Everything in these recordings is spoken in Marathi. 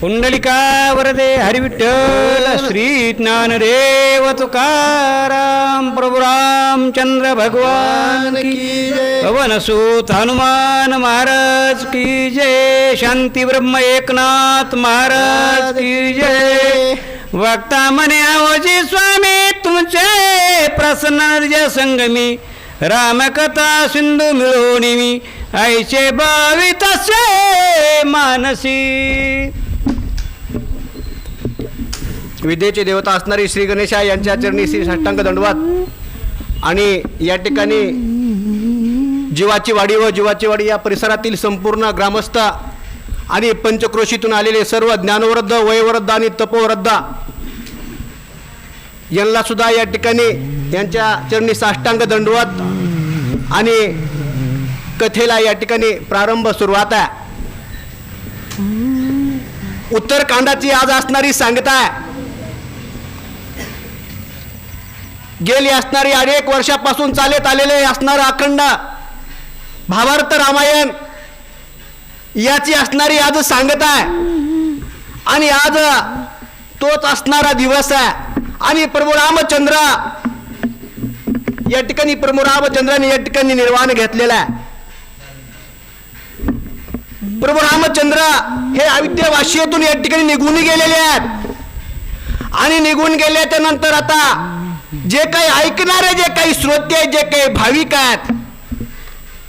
पुंडलिका वरदे हरिविठ्ठल श्री ज्ञानदेव तुकाराम प्रभु रामचंद्र भगवान की जय। पवनसूत हनुमान महाराज की जय। शांती ब्रह्म एकनाथ महाराज की जय। वक्ता म्हणे आवजी स्वामी तुमचे प्रसन्न संगमी रामकथा सिंधू मिळवून मी आईचे बावी तसे मानसी। विद्येचे देवता असणारी श्री गणेशा यांच्या चरणी श्री साष्टांग दंडवत। आणि या ठिकाणी जीवाची वाडी व जीवाची वाडी या परिसरातील संपूर्ण ग्रामस्थ आणि पंचक्रोशीतून आलेले सर्व ज्ञानवृद्ध वयवृद्ध आणि तपोवृद्ध यांना सुद्धा या ठिकाणी यांच्या चरणी साष्टांग दंडवत। आणि कथेला या ठिकाणी प्रारंभ सुरुवात आहे। उत्तरकांडाची आज असणारी सांगता आहे। गेली असणारी अनेक वर्षापासून चालत आलेले असणारं अखंड भावार्थ रामायण याची असणारी आज सांगता आहे। आणि आज तोच असणारा दिवस आहे। आणि प्रभू रामचंद्र या ठिकाणी प्रभू रामचंद्राने या ठिकाणी निर्वाण घेतलेला आहे। प्रभू रामचंद्र हे अयोध्यावासीतून या ठिकाणी निघून गेलेले आहेत। आणि निघून गेल्याच्या नंतर आता जे काही ऐकणारे जे काही श्रोते जे काही भाविक आहेत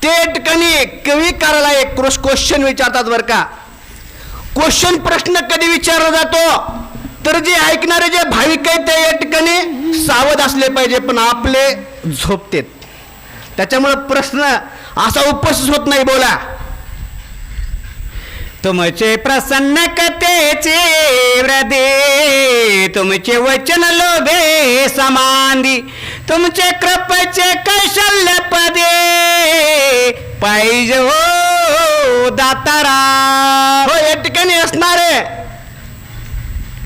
ते ठिकाणी कविकाराला एक क्वेश्चन विचारतात बरं का। क्वेश्चन प्रश्न कधी विचारला जातो तर जे ऐकणारे जे भाविक आहेत ते या ठिकाणी सावध असले पाहिजे, पण आपले झोपतेत त्याच्यामुळे प्रश्न असा उपस्थित होत नाही। बोला। तुमचे प्रसन्न कथेचे हृदय तुमचे वचन लोभे समांदी तुमचे कृपेचे कौशल्य पदे पाहिजे हो दातारा। हो या ठिकाणी असणारे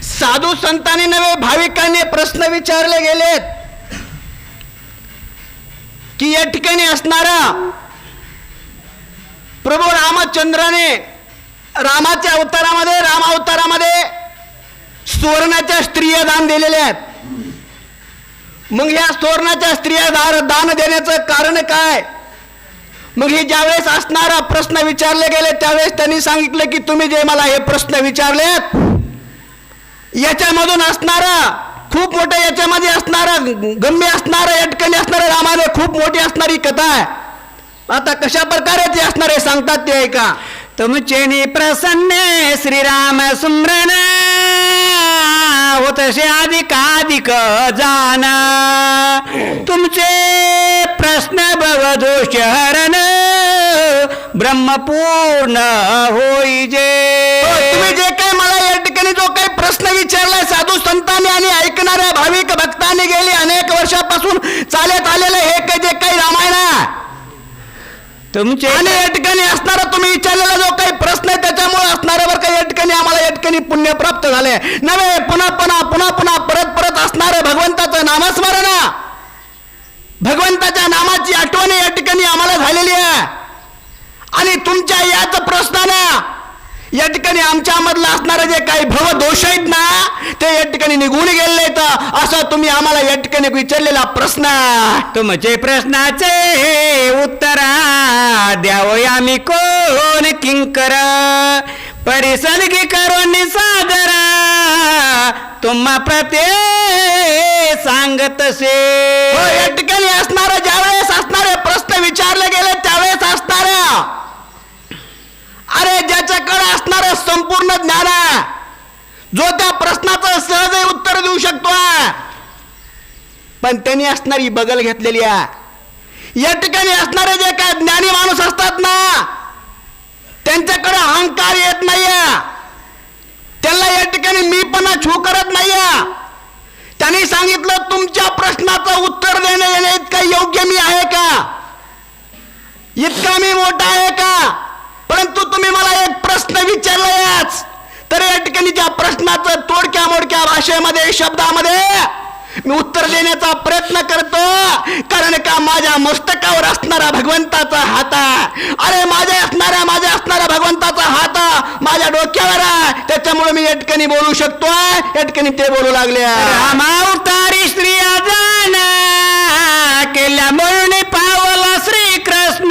साधू संतांनी नव्हे भाविकांनी प्रश्न विचारले गेलेत की या ठिकाणी असणारा प्रभू रामचंद्राने रामाच्या अवतारामध्ये राम अवतारामध्ये सुवर्णाच्या स्त्रिया दान दिलेले आहेत। मग ह्या सुवर्णाच्या स्त्रिया दान देण्याचं कारण काय? मग हे ज्यावेळेस असणारा प्रश्न विचारले गेले त्यावेळेस त्यांनी सांगितलं की तुम्ही जे मला हे प्रश्न विचारलेत याच्यामधून असणारा खूप मोठं याच्यामध्ये असणारा गम्य असणारा या ठिकाणी असणाऱ्या रामाने खूप मोठी असणारी कथा आहे। आता कशा प्रकारे ते असणारे सांगतात ते ऐका। तुमचे प्रसन्न श्रीराम सुमरण होतसे अधिकाधिक जाण तुमचे प्रश्न भवदोष हरण ब्रह्मपूर्ण होईजे। तुम्ही जे काही मला या ठिकाणी जो काही प्रश्न विचारलाय साधू संतांनी आणि ऐकणाऱ्या भाविक भक्तांनी गेली अनेक वर्षापासून चालत आलेलं हे जे काही रामायण आहे तुमचे आणि या ठिकाणी असणारा तुम्ही विचारलेला जो काही प्रश्न आहे त्याच्यामुळे असणाऱ्यावर काही या ठिकाणी आम्हाला या ठिकाणी पुण्य प्राप्त झाले नव्हे। पुन्हा परत असणारे भगवंताचं नामस्मरण भगवंताच्या नामाची आठवण या ठिकाणी आम्हाला झालेली आहे। आणि तुमच्या याच प्रश्नानं या ठिकाणी आमच्यामधलं असणारे जे काही भवदोष आहेत ना ते या ठिकाणी निघून गेले तर असं तुम्ही आम्हाला या ठिकाणी विचारलेला प्रश्न तुमचे प्रश्नाचे उत्तर द्यावं आम्ही कोण किंकर परिसलगी करून सादर तुम्हा प्रते सांगतसे। या ठिकाणी असणारा ज्यावेळेस असणारे प्रश्न विचारले गेले त्यावेळेस असणाऱ्या अरे ज्याच्याकडे असणारं संपूर्ण ज्ञान आहे जो त्या प्रश्नाचं सहज उत्तर देऊ शकतो पण त्यांनी असणारी बगल घेतलेली आहे। या ठिकाणी असणारे जे काय ज्ञानी माणूस असतात ना त्यांच्याकडे अहंकार येत नाहीये, त्यांना या ठिकाणी मीपणा छू करत नाहीये। त्यांनी सांगितलं तुमच्या प्रश्नाचं उत्तर देणे इतका योग्य मी आहे का, इतका मी मोठा आहे का, परंतु तुम्ही मला एक प्रश्न विचारलाच तर या ठिकाणी त्या प्रश्नाचं तोडक्या मोडक्या भाषेमध्ये शब्दामध्ये मी उत्तर देण्याचा प्रयत्न करतो, कारण का माझ्या मस्तकावर असणारा भगवंताचा हात आहे. अरे माझ्या असणाऱ्या भगवंताचा हात माझ्या डोक्यावर आहे, त्याच्यामुळे मी एटकणी बोलू शकतोय. एटकणी ते बोलू लागले. रामावतारी स्त्रिया जाना केल्या म्हणून पावला श्रीकृष्ण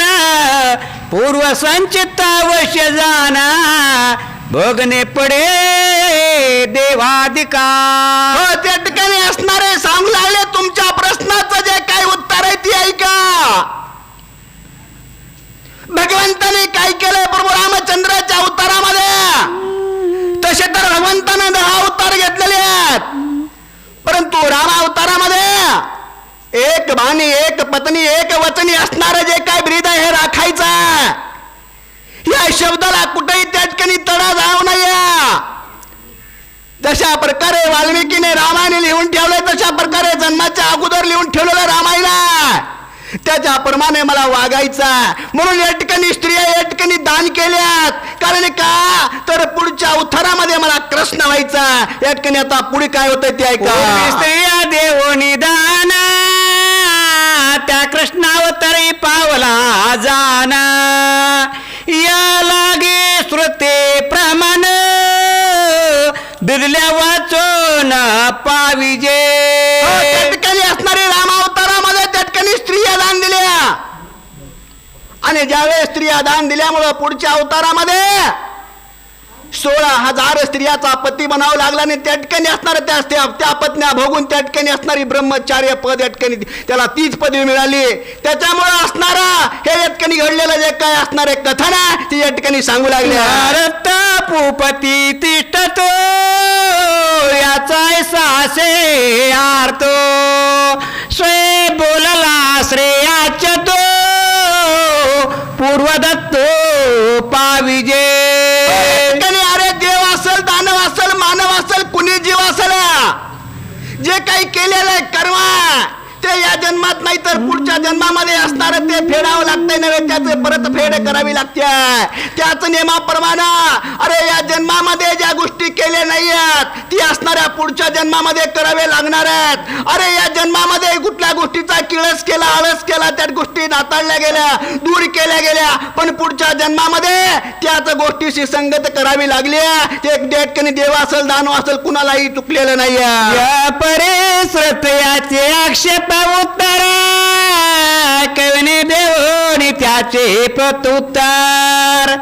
पूर्व संचित अवश्य जाना भोगणे पडे देवाधिकार. हो, त्या ठिकाणी असणारे सांगू लागले तुमच्या प्रश्नाचं जे काही उत्तर आहे ते ऐका. भगवंताने काय केलंय प्रभू रामचंद्राच्या अवतारामध्ये? तसे तर भगवंताने 10 अवतार घेतलेले आहेत, परंतु रामावतारामध्ये एक बाणी, एक पत्नी, एक वचनी असणारं जे काय ब्रीद आहे हे राखायचं. या शब्दाला कुठेही त्या ठिकाणी तडा जाऊ नये. जशा प्रकारे वाल्मिकीने रामायण लिहून ठेवलंय तशा प्रकारे जन्माच्या अगोदर लिहून ठेवलेलं रामायण त्याच्याप्रमाणे मला वागायचा. म्हणून या ठिकाणी स्त्रिया या ठिकाणी दान केल्यात. कारण का तर पुढच्या अवतारामध्ये मला कृष्ण व्हायचा. या ठिकाणी आता पुढे काय होतंय ते ऐका. स्त्रिया देव निदान त्या कृष्णावतारी पावला जाना या लागे श्रुते प्रमाण बिरल्या वाचून पाविजे. त्या ठिकाणी असणारी रामावतारामध्ये त्या ठिकाणी स्त्रिया दान दिल्या, आणि ज्यावेळेस स्त्रिया दान दिल्यामुळं पुढच्या अवतारामध्ये 16,000 स्त्रियाचा पती बनावं लागला. आणि त्या ठिकाणी असणाऱ्या त्या पत्न्या भोगून त्या ठिकाणी असणारी ब्रह्मचार्य पद या ठिकाणी त्याला तीच पदवी मिळाली. त्याच्यामुळं असणारा हे या ठिकाणी घडलेलं जे काय असणारे कथन आहे ते या ठिकाणी सांगू लागले. भारत भूपती तिष्ठतो याचा सासे आरतो स्वय बोलला श्रेयाच्या तो पूर्वदत्तो पाविजे. अरे देव असेल, दानव असेल, मानव असेल, कुणी जीव असेल, जे काही केलेलं आहे कर्म ते या जन्मात नाही तर पुढच्या जन्मामध्ये असणार ते फेडावं लागतंय नव्हे, त्याचे परत फेड करावी लागते. त्याच नियमाप्रमाणे अरे या जन्मामध्ये ज्या गोष्टी केल्या नाही आहेत ती असणाऱ्या पुढच्या जन्मामध्ये करावे लागणार आहेत. अरे या जन्मामध्ये कुठल्या गोष्टीचा किळस केला, आळस केला, त्या गोष्टी नाताळल्या गेल्या, दूर केल्या गेल्या, पण पुढच्या जन्मामध्ये त्याच गोष्टीशी संगत करावी लागली. ते ठिकाणी देव असेल, दानव असेल, कुणालाही चुकलेलं नाही. या परेश्रत याचे आक्षेप उत्तर कवने देवोनी त्याचे प्रत्युत्तर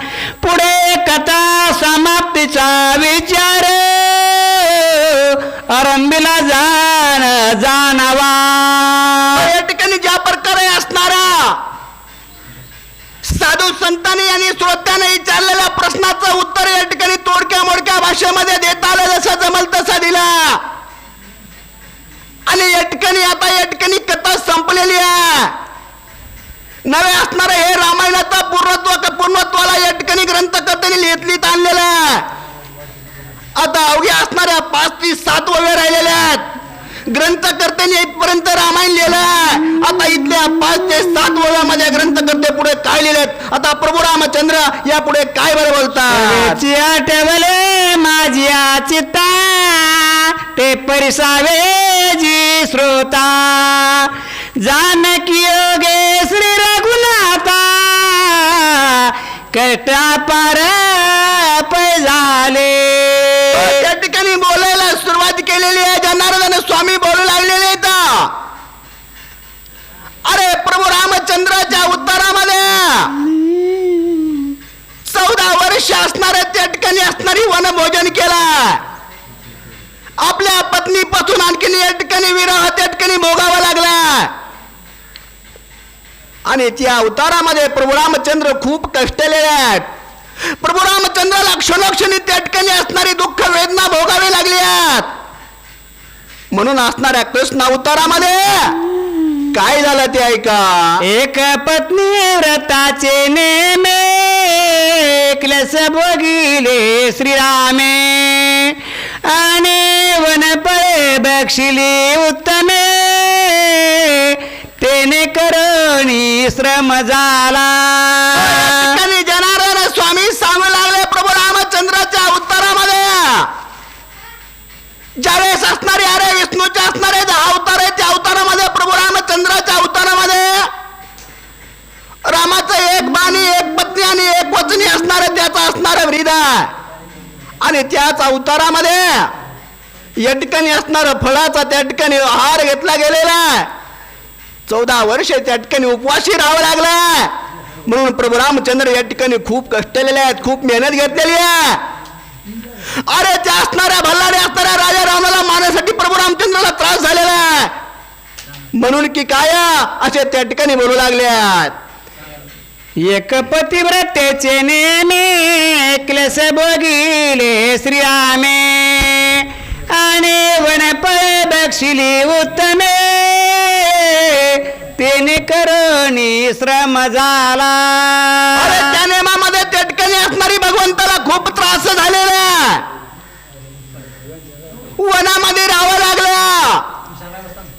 पुढे कथा समाप्तीचा विचार आरंभीला जाणावा. या ठिकाणी ज्या प्रकारे असणारा साधू संतांनी आणि श्रोत्याने विचारलेल्या प्रश्नाचं उत्तर या ठिकाणी तोडक्या मोडक्या भाषेमध्ये देता आलं, जसं जमल तसं दिला. आणि या ठिकाणी आता या ठिकाणी कथा संपलेली आहे. नवे असणारे हे रामायणाचा पूर्णत्वाला या ठिकाणी ग्रंथकर्त्यांनी लिहित आणलेलं आहे. आता अवघ्या असणाऱ्या 5 ते 7 ओव्या राहिलेल्या आहेत. ग्रंथकर्त्यांनी इथपर्यंत रामायण लिहिलं. आता इथल्या 5 ते 7 ओव्यामध्ये ग्रंथकर्ते पुढे काय लिहिलेत, आता प्रभू रामचंद्र या पुढे काय बरं बोलतात. आठवले माझी चित्ता ते परिसावे जी श्रोता जानकी योगे श्री रघुनाथा कटा पार पै झाले. त्या ठिकाणी बोलायला सुरुवात केलेली आहे. जनार्दन स्वामी बोलू लागलेले आहेत. अरे प्रभू रामचंद्राच्या उत्तरामध्ये 14 वर्ष असणाऱ्या त्या ठिकाणी असणारी वनभोजन केला. आपल्या पत्नीपासून आणखीन या ठिकाणी विरह त्या ठिकाणी भोगावा लागला. आणि त्या अवतारामध्ये प्रभू रामचंद्र खूप कष्टलेले आहेत. प्रभू रामचंद्राला क्षणोक्षणी त्या ठिकाणी असणारी दुःख वेदना भोगावी लागली आहेत. म्हणून असणाऱ्या कृष्ण अवतारामध्ये काय झालं ते ऐका. एक पत्नी व्रताचे नेमे एकलस भोगिले श्रीरामे आणि वनपळे बक्षिली उत्तमे तेने करोनी श्रम झाला. जनार्दन स्वामी सांगू लागले प्रभू रामचंद्राच्या उत्तरामध्ये ज्यावेळेस असणारे अरे विष्णूचे असणारे जे अवतार आहे त्या अवतारामध्ये प्रभू रामचंद्राच्या अवतारामध्ये रामाचं एक बाणी एक पत्नी आणि एक वचनी असणारे त्याचा असणारे हृदय आणि त्याच अवतारामध्ये या ठिकाणी असणारा फळाचा त्या ठिकाणी आहार घेतला गेलेला 14 वर्ष त्या ठिकाणी उपवासी राहावं लागला. म्हणून प्रभू रामचंद्र या ठिकाणी खूप कष्टलेले आहेत, खूप मेहनत घेतलेली आहे. अरे त्या असणाऱ्या भल्लाडे असणाऱ्या राजा रावणाला मारण्यासाठी प्रभू रामचंद्राला त्रास झालेला आहे. म्हणून की काय असे त्या ठिकाणी बोलू लागल्यात. एक पतिव्रतेचे नेमे क्लेश भोगिले श्रीरामे आणि वनपळे बक्षिली उत्तमे तेने करणी श्रम झाला. अरे त्या नेमामध्ये त्या ठिकाणी असणारी भगवंताला खूप त्रास झालेला आहे. वनामध्ये राहावं लागलं.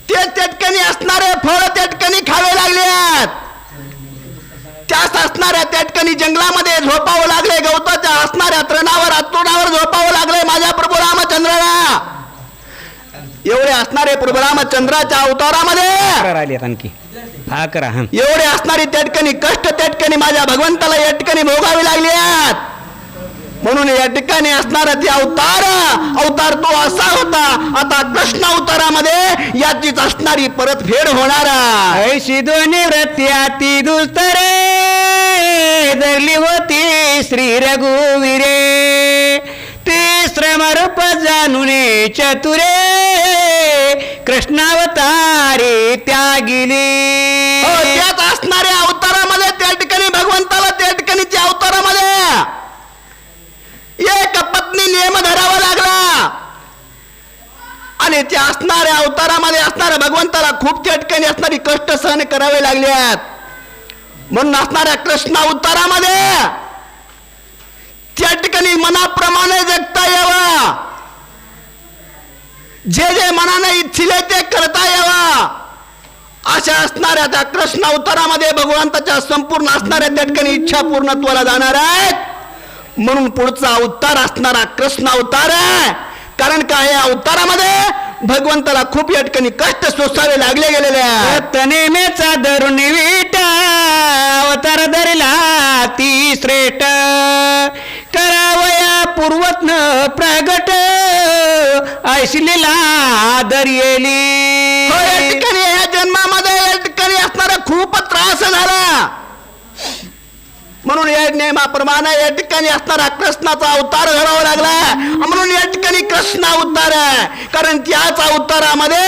ते त्या ठिकाणी असणारे फळ त्या ठिकाणी खावे लागल्यात. त्यास असणाऱ्या त्या ठिकाणी जंगलामध्ये झोपावं लागले. गवताच्या असणाऱ्या तृणावर अतृणावर झोपावं लागले माझ्या प्रभू रामचंद्राला. एवढे असणारे प्रभू रामचंद्राच्या अवतारामध्ये आली आणखी हा करा हा एवढे असणारी त्या ठिकाणी कष्ट त्या ठिकाणी माझ्या भगवंताला या ठिकाणी भोगावे लागले आहेत. म्हणून या ठिकाणी असणारा ते अवतार तो असा होता. आता कृष्ण अवतारामध्ये याचीच असणारी परतफेड होणार आहे. ऐशी दोन्ही व्रती अति दुस्तरे धरली होती श्री रघुवीरे ती श्रमरूप जाणूने चतुरे कृष्णावतारी त्यागिली. त्यात असणाऱ्या अवतारामध्ये त्या ठिकाणी भगवंताला त्या ठिकाणी त्या अवतारामध्ये एक पत्नी नियम धरावा लागला आणि त्या असणाऱ्या अवतारामध्ये असणाऱ्या भगवंताला खूप त्या ठिकाणी असणारी कष्ट सहन करावे लागल्यात. म्हणून असणाऱ्या कृष्ण अवतारामध्ये त्या ठिकाणी मनाप्रमाणे जगता यावा. जे जे मनाने इच्छिले ते करता यावा अशा असणाऱ्या त्या कृष्ण अवतारामध्ये भगवंताच्या संपूर्ण असणाऱ्या त्या ठिकाणी इच्छा पूर्णत्वाला जाणार आहेत. म्हणून पुढचा अवतार असणारा कृष्ण अवतार आहे. कारण काय या अवतारामध्ये भगवंताला खूप या ठिकाणी कष्ट सोसावे लागले गेलेले आहे. नेमेचा धरून विटा अवतार धरला ती श्रेष्ठ करावया पूर्वत्न प्रगट ऐसलेला दर्येली. या ठिकाणी या जन्मामध्ये या ठिकाणी असणारा खूप त्रास झाला. म्हणून या नियमाप्रमाणे या ठिकाणी असणारा कृष्णाचा अवतार घडावा लागला. म्हणून या ठिकाणी कृष्ण अवतार आहे. कारण त्याच अवतारामध्ये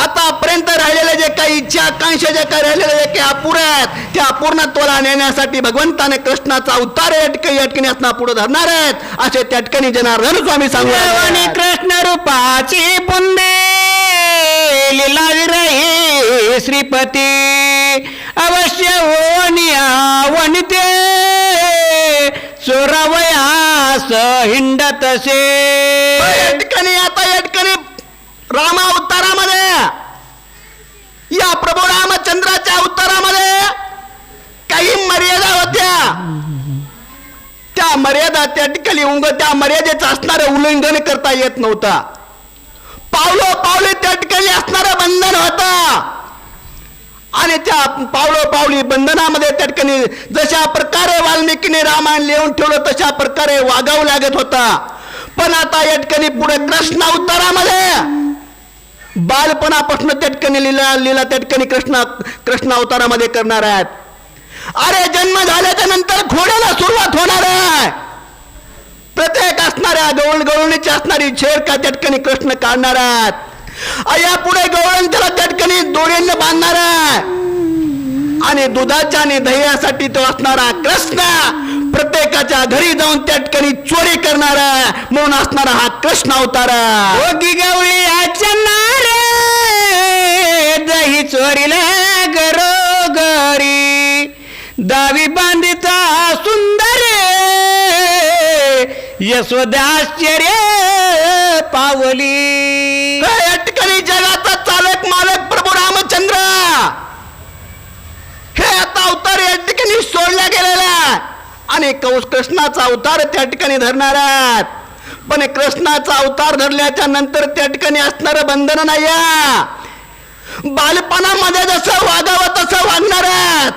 आतापर्यंत राहिलेले जे काही इच्छा आकांक्षा जे काही राहिलेले जे काही अपुऱ्या आहेत त्या अपूर्णत्वाला नेण्यासाठी भगवंताने कृष्णाचा अवतार या ठिकाणी असणार पुढे धरणार आहेत असे त्या ठिकाणी जनार्दन स्वामी सांगू. आणि कृष्ण रूपाची पुंदे लीला विरही श्रीपती अवश्य वनिया वनिते चोरावयास हिंडतसे. या ठिकाणी आता या ठिकाणी राम अवतारामध्ये या प्रभू रामचंद्राच्या अवतारामध्ये काही मर्यादा होत्या. त्या मर्यादा त्या ठिकाणी त्या मर्यादेचं असणारं उल्लंघन करता येत नव्हता. पावले त्या ठिकाणी असणारं बंधन होतं आणि त्या पावली बंधनामध्ये त्या ठिकाणी जशा प्रकारे वाल्मिकीने रामायण लिहून ठेवलं तशा प्रकारे वागावं लागत होता. पण आता या ठिकाणी पुढे कृष्ण अवतारामध्ये बालपणापासून त्या ठिकाणी लीला त्या ठिकाणी कृष्ण अवतारामध्ये करणार आहेत. अरे जन्म झाल्याच्या नंतर घोड्याला सुरुवात होणार आहे. प्रत्येक असणाऱ्या गवळणीची असणारी छेड का त्या ठिकाणी कृष्ण काढणार आहेत. या पुढे गवळण त्याला त्या ठिकाणी दोऱ्यांना बांधणार आहे आणि दुधाच्या आणि दह्यासाठी तो असणारा कृष्ण प्रत्येकाच्या घरी जाऊन त्या ठिकाणी चोरी करणार आहे. म्हणून असणारा हा कृष्ण अवतार आहे. ओगी गवळी आचरणार दही चोरीला घरोघरी दावी बांधिता सुंदर यशोदाश्चर्य पावली. या ठिकाणी जगाचा चालक मालक प्रभू रामचंद्र हे आता अवतार या ठिकाणी सोडला गेलेला आणि कृष्णाचा अवतार त्या ठिकाणी धरणार आहेत. पण कृष्णाचा अवतार धरल्याच्या नंतर त्या ठिकाणी असणारं बंधन नाही आहे. बालपणामध्ये जसं वागावं तसं वागणार आहेत.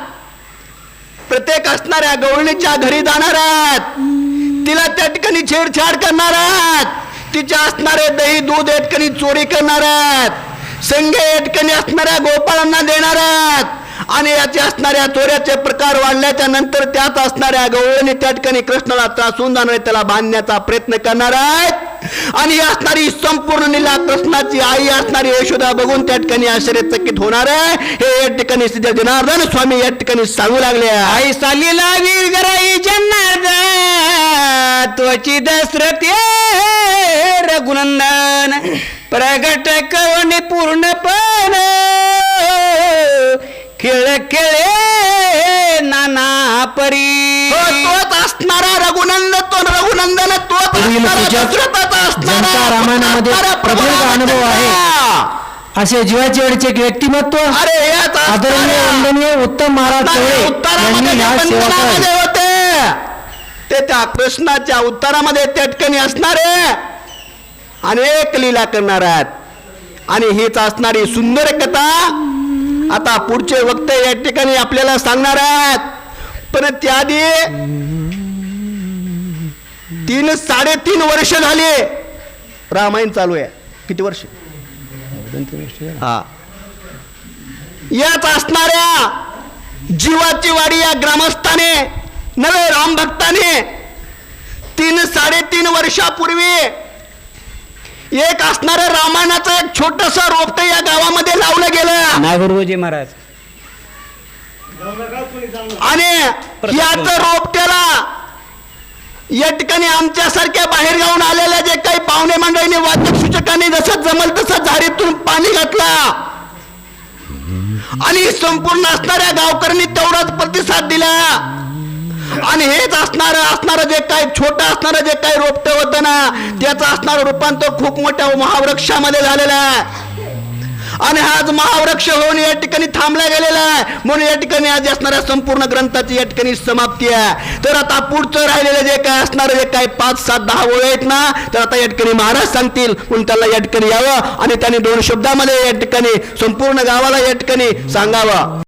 प्रत्येक असणाऱ्या गवळणीच्या घरी जाणार आहेत, तिला त्या ठिकाणी छेडछाड करणार आहेत, तिच्या असणारे दही दूध या ठिकाणी चोरी करणार आहेत, संघे या ठिकाणी असणाऱ्या गोपाळांना देणार आहेत. आणि याचे असणाऱ्या चोऱ्याचे प्रकार वाढल्याच्या नंतर त्यात असणाऱ्या गवळणी त्या ठिकाणी कृष्णाला त्रासून जाणार, त्याला बांधण्याचा प्रयत्न करणार आहेत. आणि असणारी संपूर्ण लीला कृष्णाची आई असणारी यशोदा बघून त्या ठिकाणी आश्चर्यचकित होणार आहे. हे या ठिकाणी श्री जनार्दन स्वामी या ठिकाणी सांगू लागले. आई सालीला वीर गराई जनार्दन त्वची दशरथ रघुनंदन प्रगट कवनी पूर्णपण खेळ खेळे नाना परी. तोच असणारा रघुनंदन, तो रघुनंदन तोच पुढील असणारा पूजात दशरथाचा जनता रामायणामध्ये असणारा प्रदीर्घ अनुभव आहे. असे जीवाचे वेळचे व्यक्तिमत्व अरे याच आदरणीय वंदनीय उत्तम महाराज चौरे यांनी ह्या सेवा केल्या. होते ते त्या कृष्णाच्या उत्तरामध्ये त्या ठिकाणी असणारे अनेक लीला करणार आहेत. आणि हीच असणारी सुंदर कथा आता पुढचे वक्ते या ठिकाणी आपल्याला सांगणार आहेत. पण त्याआधी 3-3.5 वर्ष झाले रामायण चालू आहे. किती वर्ष? हा. याच असणाऱ्या जीवाची वाडी या ग्रामस्थाने नवे राम भक्ताने 3-3.5 वर्षापूर्वी एक असणारं रामायणाचं एक छोटस रोपट या गावामध्ये लावलं गेलं. नागुरुजी महाराज आणि याच रोपट्याला या ठिकाणी आमच्यासारख्या बाहेर गावून आलेल्या जे काही पाहुणे मंडळींनी वाचक सूचकांनी जसं जमल तसं झाडीतून पाणी घातला आणि संपूर्ण असणाऱ्या गावकऱ्यांनी तेवढाच प्रतिसाद दिला. आणि हेच असणारं जे काही छोटं असणारं जे काही रोपट होतं ना, त्याचं असणारं रूपांतर खूप मोठ्या महावृक्षामध्ये झालेलं आहे. आणि हाच महावृक्ष होऊन या ठिकाणी थांबला गेलेला आहे. म्हणून या ठिकाणी आज असणाऱ्या संपूर्ण ग्रंथाची या ठिकाणी समाप्ती आहे. तर आता पुढचं राहिलेलं जे काय असणारं जे काय 5-7-10 ओळ आहेत ना, तर आता या ठिकाणी महाराज सांगतील. म्हणून त्याला या ठिकाणी यावं आणि त्यांनी 2 शब्दामध्ये या ठिकाणी संपूर्ण गावाला या ठिकाणी सांगावं.